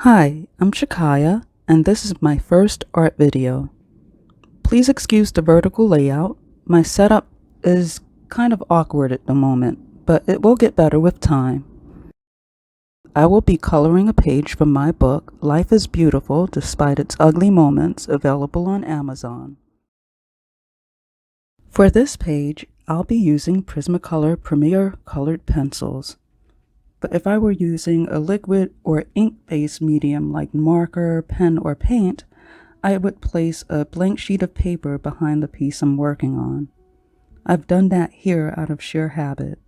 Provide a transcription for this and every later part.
Hi, I'm Shakaya, and this is my first art video. Please excuse the vertical layout. My setup is kind of awkward at the moment, but it will get better with time. I will be coloring a page from my book, Life is Beautiful Despite Its Ugly Moments, available on Amazon. For this page, I'll be using Prismacolor Premier colored pencils. But if I were using a liquid or ink-based medium like marker, pen, or paint, I would place a blank sheet of paper behind the piece I'm working on. I've done that here out of sheer habit.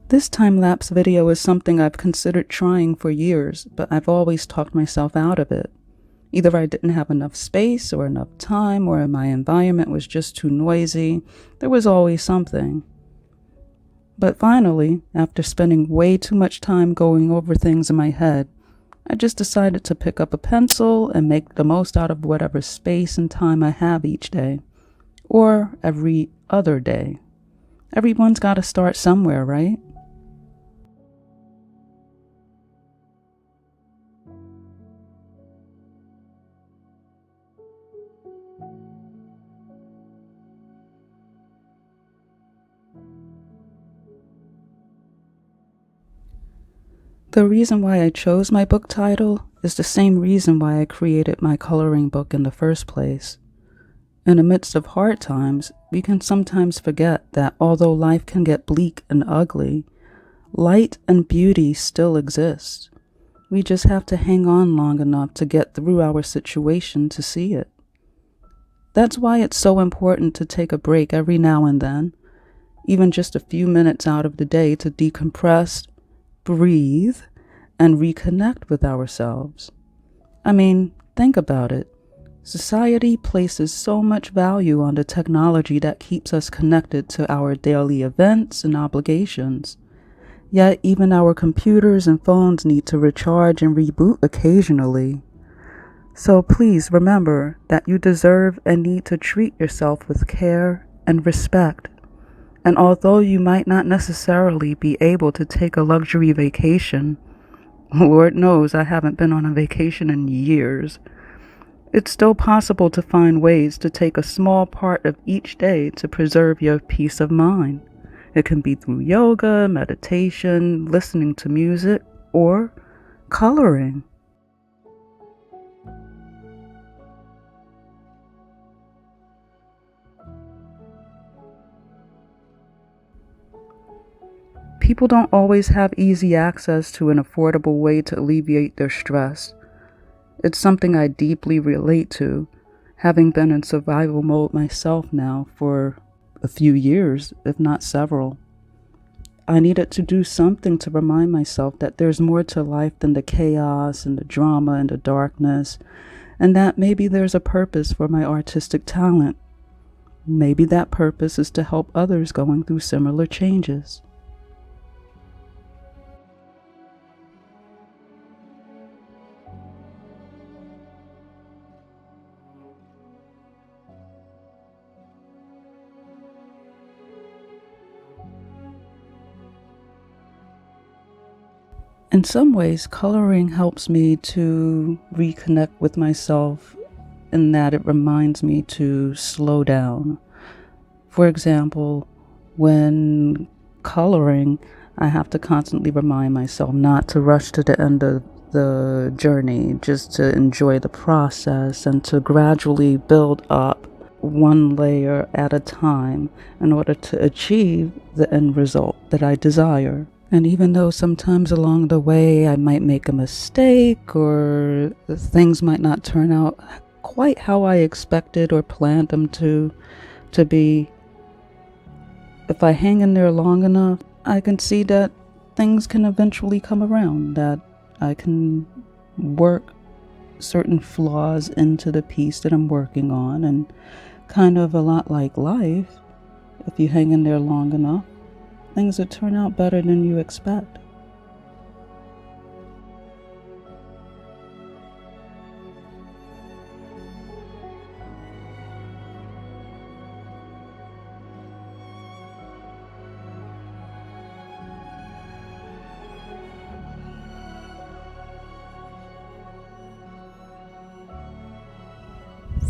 This time-lapse video is something I've considered trying for years, but I've always talked myself out of it. Either I didn't have enough space or enough time, or my environment was just too noisy. There was always something. But finally, after spending way too much time going over things in my head, I just decided to pick up a pencil and make the most out of whatever space and time I have each day, or every other day. Everyone's got to start somewhere, right? The reason why I chose my book title is the same reason why I created my coloring book in the first place. In the midst of hard times, we can sometimes forget that although life can get bleak and ugly, light and beauty still exist. We just have to hang on long enough to get through our situation to see it. That's why it's so important to take a break every now and then, even just a few minutes out of the day to decompress, breathe, and reconnect with ourselves. I mean, think about it. Society places so much value on the technology that keeps us connected to our daily events and obligations. Yet even our computers and phones need to recharge and reboot occasionally. So please remember that you deserve and need to treat yourself with care and respect. And although you might not necessarily be able to take a luxury vacation, Lord knows I haven't been on a vacation in years, it's still possible to find ways to take a small part of each day to preserve your peace of mind. It can be through yoga, meditation, listening to music, or coloring. People don't always have easy access to an affordable way to alleviate their stress. It's something I deeply relate to, having been in survival mode myself now for a few years, if not several. I needed to do something to remind myself that there's more to life than the chaos and the drama and the darkness, and that maybe there's a purpose for my artistic talent. Maybe that purpose is to help others going through similar changes. In some ways, coloring helps me to reconnect with myself in that it reminds me to slow down. For example, when coloring, I have to constantly remind myself not to rush to the end of the journey, just to enjoy the process and to gradually build up one layer at a time in order to achieve the end result that I desire. And even though sometimes along the way I might make a mistake or things might not turn out quite how I expected or planned them to be, if I hang in there long enough, I can see that things can eventually come around, that I can work certain flaws into the piece that I'm working on, and kind of a lot like life, if you hang in there long enough, things will turn out better than you expect.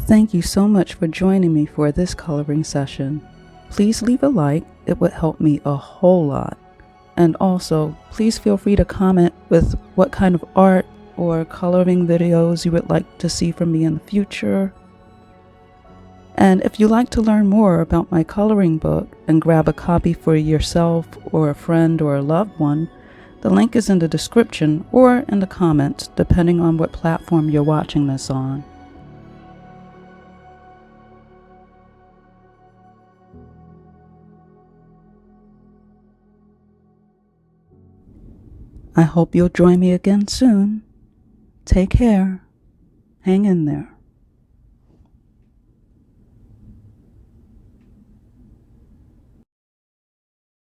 Thank you so much for joining me for this coloring session. Please leave a like, it would help me a whole lot. And also, please feel free to comment with what kind of art or coloring videos you would like to see from me in the future. And if you'd like to learn more about my coloring book and grab a copy for yourself or a friend or a loved one, the link is in the description or in the comments, depending on what platform you're watching this on. I hope you'll join me again soon. Take care. Hang in there.